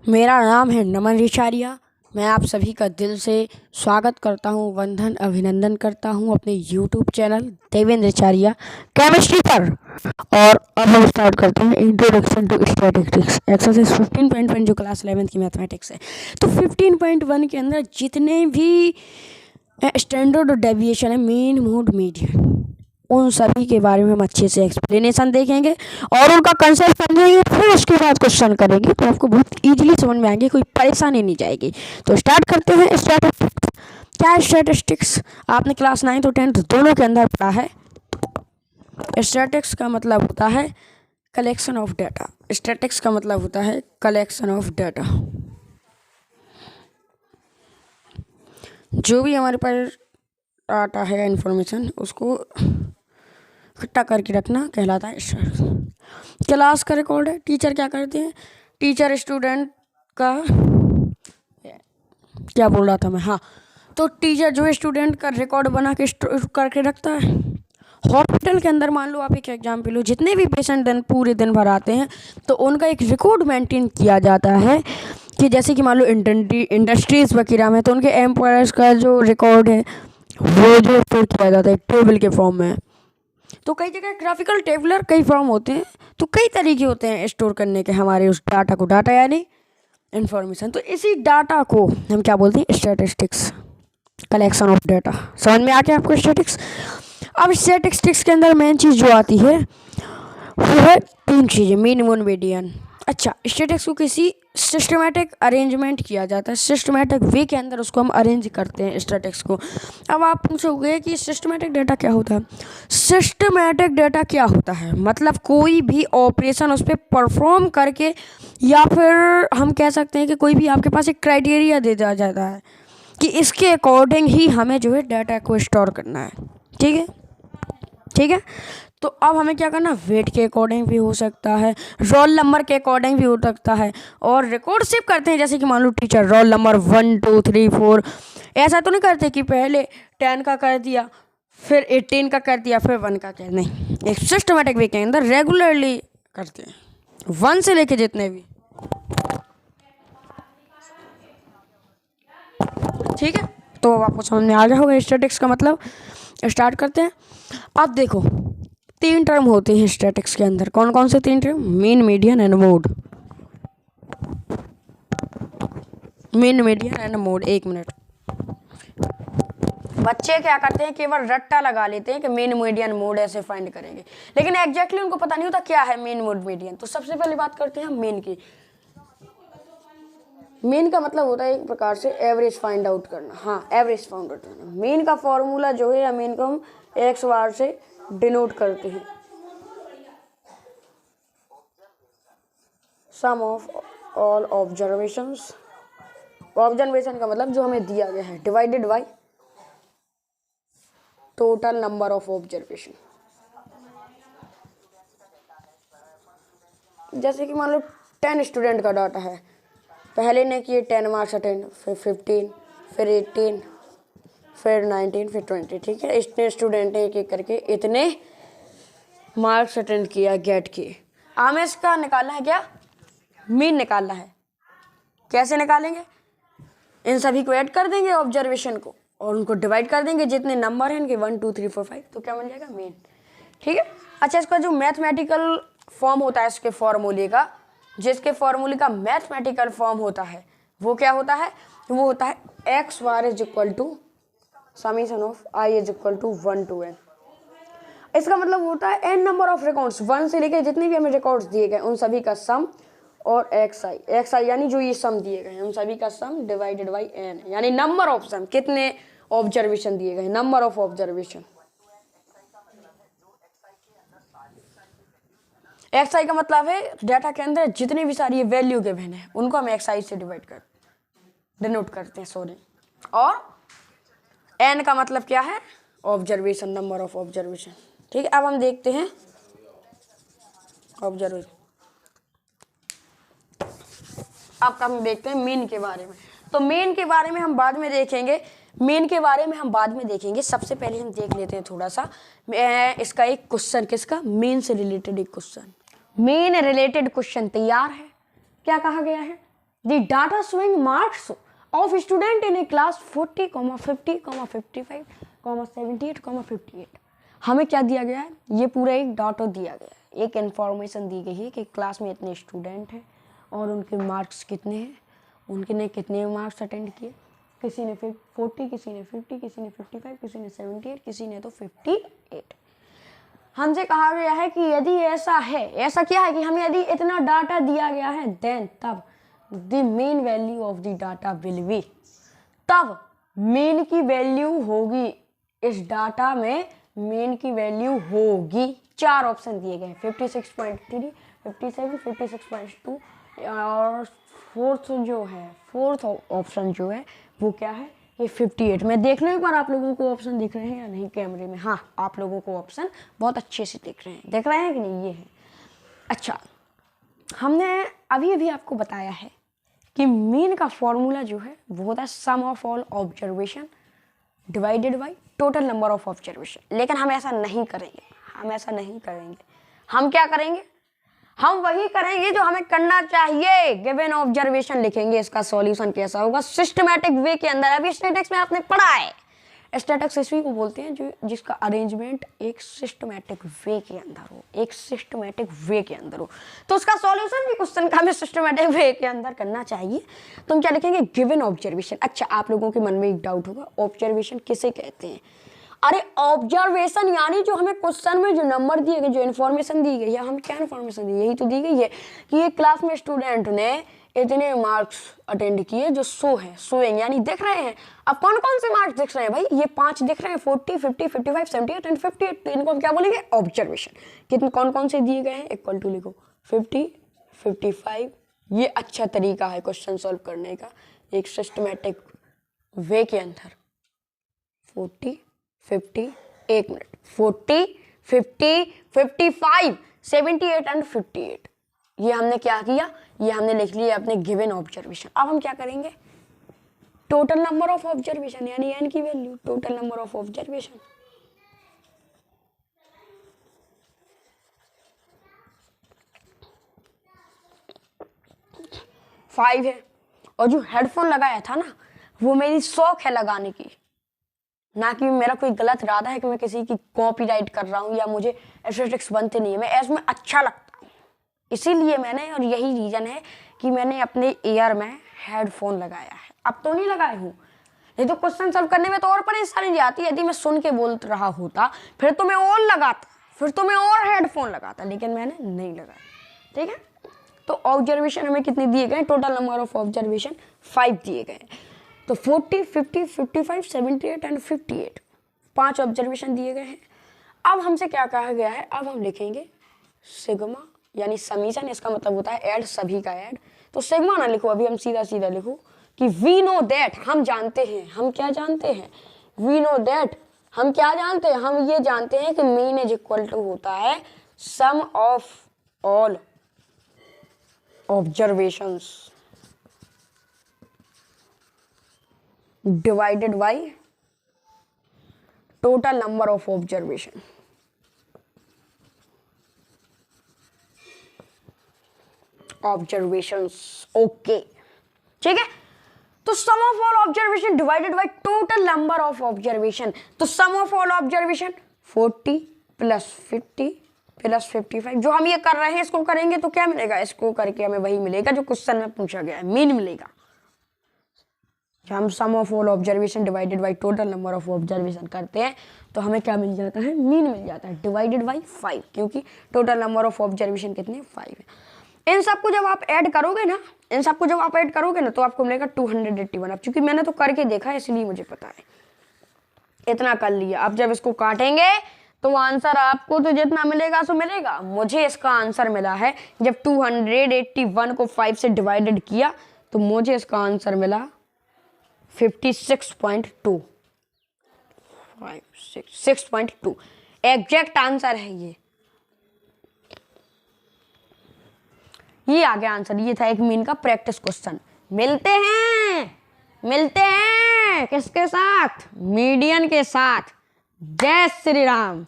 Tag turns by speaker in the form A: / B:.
A: मेरा नाम है नमन रिचारिया। मैं आप सभी का दिल से स्वागत करता हूं, वंदन अभिनंदन करता हूं अपने यूट्यूब चैनल देवेंद्र रिचारिया केमिस्ट्री पर। और अब हम स्टार्ट करते हैं इंट्रोडक्शन टू स्टैटिस्टिक्स एक्सरसाइज 15.1 जो क्लास 11th की मैथमेटिक्स है। तो 15.1 के अंदर जितने भी स्टैंडर्ड डेविएशन है, मीन मोड मीडियन, उन सभी के बारे में हम अच्छे से एक्सप्लेनेशन देखेंगे और उनका कंसेप्ट समझेंगे, फिर उसके बाद क्वेश्चन करेंगे तो आपको बहुत इजीली समझ में आएंगे, कोई परेशानी नहीं जाएगी। तो स्टार्ट करते हैं। स्टैटिस्टिक्स क्या है? स्टैटिस्टिक्स आपने क्लास 9th और 10th दोनों के अंदर पढ़ा है। स्टैटिस्टिक्स का मतलब होता है कलेक्शन ऑफ डाटा। स्टैटिस्टिक्स का मतलब होता है कलेक्शन ऑफ डाटा। जो भी हमारे पास डाटा है, इंफॉर्मेशन, उसको इकट्ठा करके रखना कहलाता है स्टैटिस्टिक्स। क्लास का रिकॉर्ड है। टीचर क्या करते हैं? टीचर स्टूडेंट का क्या बोल रहा था मैं, हाँ, तो टीचर जो है स्टूडेंट का रिकॉर्ड बना के स्टोर करके रखता है। हॉस्पिटल के अंदर मान लो आप एक एग्जाम्पल लो, जितने भी पेशेंट पूरे दिन भर आते हैं तो उनका एक रिकॉर्ड मेंटेन किया जाता है कि जैसे कि मान लो इंडस्ट्रीज वगैरह में तो उनके एम्प्लॉयर्स का जो रिकॉर्ड है वो जो स्टोर किया जाता है टेबल के फॉर्म में। तो कई जगह ग्राफिकल टेबलर कई फॉर्म होते हैं, तो कई तरीके होते हैं स्टोर करने के हमारे उस डाटा को। डाटा यानी इंफॉर्मेशन। तो इसी डाटा को हम क्या बोलते हैं? Statistics, collection of data. समझ में आ गया आपको स्टैटिस्टिक्स? अब स्टैटिस्टिक्स के अंदर मेन चीज़ जो आती है वो है तीन चीज़ें, मीन मोड मीडियन। अच्छा, स्टैटिस्टिक्स को किसी सिस्टमेटिक अरेंजमेंट किया जाता है, सिस्टमेटिक वे के अंदर उसको हम अरेंज करते हैं स्टैटिस्टिक्स को। अब आप पूछोगे कि सिस्टमेटिक डाटा क्या होता है? सिस्टमेटिक डाटा क्या होता है मतलब कोई भी ऑपरेशन उस पर परफॉर्म करके, या फिर हम कह सकते हैं कि कोई भी आपके पास एक क्राइटेरिया दे दिया जाता है कि इसके अकॉर्डिंग ही हमें जो है डाटा को स्टोर करना है। ठीक है, ठीक है। तो अब हमें क्या करना? वेट के अकॉर्डिंग भी हो सकता है, रोल नंबर के अकॉर्डिंग भी हो सकता है, और रिकॉर्ड शिप करते हैं। जैसे कि मान लो टीचर रोल नंबर 1 2 3 4, ऐसा तो नहीं करते कि पहले 10 का कर दिया, फिर 18 का कर दिया, फिर 1 का कर, नहीं, एक सिस्टमेटिक वे के अंदर रेगुलरली करते हैं 1 से लेके जितने भी। ठीक है, तो आपको समझ में आ गया होगा स्टैटिस्टिक्स का मतलब। स्टार्ट करते हैं। अब देखो, तीन टर्म होते हैं स्टैटिस्टिक्स के अंदर। कौन कौन से तीन term? Mean, median and mode. Mean, median and mode. एक मिनट, बच्चे क्या करते हैं, केवल रट्टा लगा लेते हैं कि मीन मीडियन मोड ऐसे फाइंड करेंगे, लेकिन एग्जैक्टली उनको पता नहीं होता क्या है मीन मोड मीडियन। तो सबसे पहले बात करते हैं मीन की। मीन का मतलब होता है एक प्रकार से एवरेज फाइंड आउट करना। हाँ, एवरेज फाइंड आउट करना। मीन का फॉर्मूला जो है, या मीन को हम एक्स बार से डिनोट करते हैं, सम ऑफ ऑल ऑब्जर्वेशंस। ऑब्जर्वेशन का मतलब जो हमें दिया गया है, divided by total number of observation. जैसे कि मान लो 10 स्टूडेंट का डाटा है, पहले ने किए 10 मार्क्स अटेंड, फिर 15, फिर 18, फिर 19, फिर 20। ठीक है, इतने स्टूडेंट ने एक एक करके इतने मार्क्स अटेंड किया, गेट किए। हमें इसका निकालना है क्या? मीन निकालना है। कैसे निकालेंगे? इन सभी को ऐड कर देंगे ऑब्जर्वेशन को और उनको डिवाइड कर देंगे, जितने नंबर हैं इनके 1 2 3 4 5, तो क्या बन जाएगा? मीन। ठीक है। अच्छा, इसका जो मैथमेटिकल फॉर्म होता है इसके फॉर्मूले का, जिसके फॉर्मूले का मैथमेटिकल फॉर्म होता है वो क्या होता है? वो होता है x bar is equal to summation of i is equal to 1 to n। इसका मतलब होता है एन नंबर ऑफ रिकॉर्ड्स, 1 से लेकर जितने भी हमें रिकॉर्ड्स दिए गए उन सभी का सम, और एक्स आई यानी जो ये सम दिए गए हैं उन सभी का सम डिवाइडेड बाई एन, यानी नंबर ऑफ सम, कितने ऑब्जर्वेशन दिए गए, नंबर ऑफ ऑब्जर्वेशन। एक्स आई का मतलब है डाटा के अंदर जितनी भी सारी वैल्यू गिवन है उनको हम एक्स आई से डिनोट करते हैं, सॉरी। और एन का मतलब क्या है? Observation, number of observation. ठीक है, अब हम देखते हैं ऑब्जर्वेशन। अब हम देखते हैं मीन के बारे में। तो मीन के बारे में हम बाद में देखेंगे, सबसे पहले हम देख लेते हैं थोड़ा सा इसका एक क्वेश्चन। किसका? मीन से रिलेटेड एक क्वेश्चन। मीन रिलेटेड क्वेश्चन तैयार है। क्या कहा गया है? The data showing marks of student in A class 40, 50, 55, 78, 58। हमें क्या दिया गया है, ये पूरा एक डाटा दिया गया है, एक इंफॉर्मेशन दी गई है कि क्लास में इतने स्टूडेंट हैं और उनके मार्क्स कितने हैं, उनके कितने मार्क्स अटेंड किए। किसी ने 40, किसी ने 50, किसी ने 55, किसी ने 78, किसी ने तो 58। हमसे कहा गया है कि यदि ऐसा है, ऐसा क्या है कि हमें यदि इतना डाटा दिया गया है, देन तब the main value of the data will be, तब मेन की वैल्यू होगी, इस डाटा में मेन की वैल्यू होगी। 4 ऑप्शन दिए गए हैं, 56.3, 57, 56.2 और फोर्थ ऑप्शन जो है वो क्या है, ये 58। मैं देख लूँ एक बार आप लोगों को ऑप्शन दिख रहे हैं या नहीं कैमरे में। हाँ, आप लोगों को ऑप्शन बहुत अच्छे से दिख रहे हैं, देख रहे हैं कि नहीं, ये है। अच्छा, हमने अभी अभी आपको बताया है कि मीन का फॉर्मूला जो है वो होता है sum of all observation divided by total number of observation. लेकिन हम ऐसा नहीं करेंगे, हम क्या करेंगे, हम वही करेंगे जो हमें करना चाहिए। गिवन ऑब्जर्वेशन लिखेंगे, इसका सॉल्यूशन कैसा होगा सिस्टमैटिक वे के अंदर। अभी स्टैटिक्स में आपने पढ़ा है, स्टैटिक्स इसी को बोलते हैं जो जिसका अरेंजमेंट एक सिस्टमैटिक वे के अंदर हो, तो उसका सॉल्यूशन भी क्वेश्चन का हमें सिस्टमैटिक वे के अंदर करना चाहिए। तो हम क्या लिखेंगे, गिवन ऑब्जर्वेशन। अच्छा, आप लोगों के मन में एक डाउट होगा, ऑब्जर्वेशन किसे कहते हैं? अरे ऑब्जर्वेशन यानी जो हमें क्वेश्चन में जो नंबर दिए गए, जो इन्फॉर्मेशन दी गई है, हमें क्या इन्फॉर्मेशन दी, यही तो दी गई है कि एक क्लास में स्टूडेंट ने इतने मार्क्स अटेंड किए जो शोइंग यानी दिख रहे हैं। अब कौन कौन से मार्क्स दिख रहे हैं भाई, ये 5 दिख रहे हैं, 40, 50, 55, 78 एंड 58। तो इनको हम क्या बोलेंगे, ऑब्जर्वेशन। कितने कौन कौन से दिए गए हैं, इक्वल टू लिखो 50, 55। ये अच्छा तरीका है क्वेश्चन सॉल्व करने का, एक सिस्टमैटिक वे के अंदर। 40, 50, 1 मिनट, 40, 50, 55, 78 एंड 58। ये हमने क्या किया, ये हमने लिख लिया अपने गिवन ऑब्जर्वेशन। अब हम क्या करेंगे, टोटल नंबर ऑफ ऑब्जर्वेशन यानी एन की value, total number of observation. Five है, और जो हेडफोन लगाया था ना, वो मेरी शौक है लगाने की, ना कि मेरा कोई गलत इरादा है कि मैं किसी की कॉपीराइट कर रहा हूँ या मुझे एस्थेटिक्स बनते नहीं है। मैं इसमें अच्छा लगता हूँ, इसीलिए मैंने, और यही रीज़न है कि मैंने अपने ईयर में हेडफोन लगाया है। अब तो नहीं लगाए हूँ, नहीं तो क्वेश्चन सॉल्व करने में तो और परेशानी आती। यदि मैं सुन के बोल रहा होता फिर तो मैं और लगाता, फिर तो मैं और हेडफोन लगाता, लेकिन मैंने नहीं लगाया। ठीक है, तो ऑब्जर्वेशन हमें कितने दिए गए, टोटल नंबर ऑफ ऑब्जर्वेशन 5 दिए गए। तो 40, 50, 55, 78 एंड 58, 5 ऑब्जर्वेशन दिए गए हैं। अब हमसे क्या कहा गया है, अब हम लिखेंगे सिग्मा यानी समीशन। इसका मतलब होता है ऐड, सभी का ऐड। तो सिग्मा ना लिखो, अभी हम सीधा सीधा लिखो कि वी नो दैट, हम जानते हैं, हम क्या जानते हैं, वी नो दैट, हम क्या जानते हैं, हम ये जानते हैं कि मीन इज इक्वल टू होता है sum of all observations divided by total number of observation। observations, okay, ठीक है। तो sum of all observation divided by total number of observation. तो sum of all observation 40 plus 50 plus 55, जो हम ये कर रहे हैं इसको करेंगे तो क्या मिलेगा, इसको करके हमें वही मिलेगा जो क्वेश्चन में पूछा गया है, मीन मिलेगा। हम sum of all observation divided by total number of observation करते हैं तो हमें क्या मिल जाता है, मीन मिल जाता है, डिवाइडेड बाय 5, क्योंकि टोटल नंबर ऑफ ऑब्जर्वेशन कितने, 5 है। इन सबको जब आप ऐड करोगे ना, तो आपको मिलेगा 281। अब चूंकि मैंने तो करके देखा है इसलिए मुझे पता है, इतना कर लिया। अब जब इसको काटेंगे तो आंसर आपको तो जितना मिलेगा सो मिलेगा। मुझे इसका आंसर मिला है, जब 281 को 5 से डिवाइडेड किया तो मुझे इसका आंसर मिला 56.2, 6.2 एग्जैक्ट आंसर है ये आ गया आंसर। ये था एक मीन का प्रैक्टिस क्वेश्चन। मिलते हैं किसके साथ, मीडियन के साथ। जय श्री राम।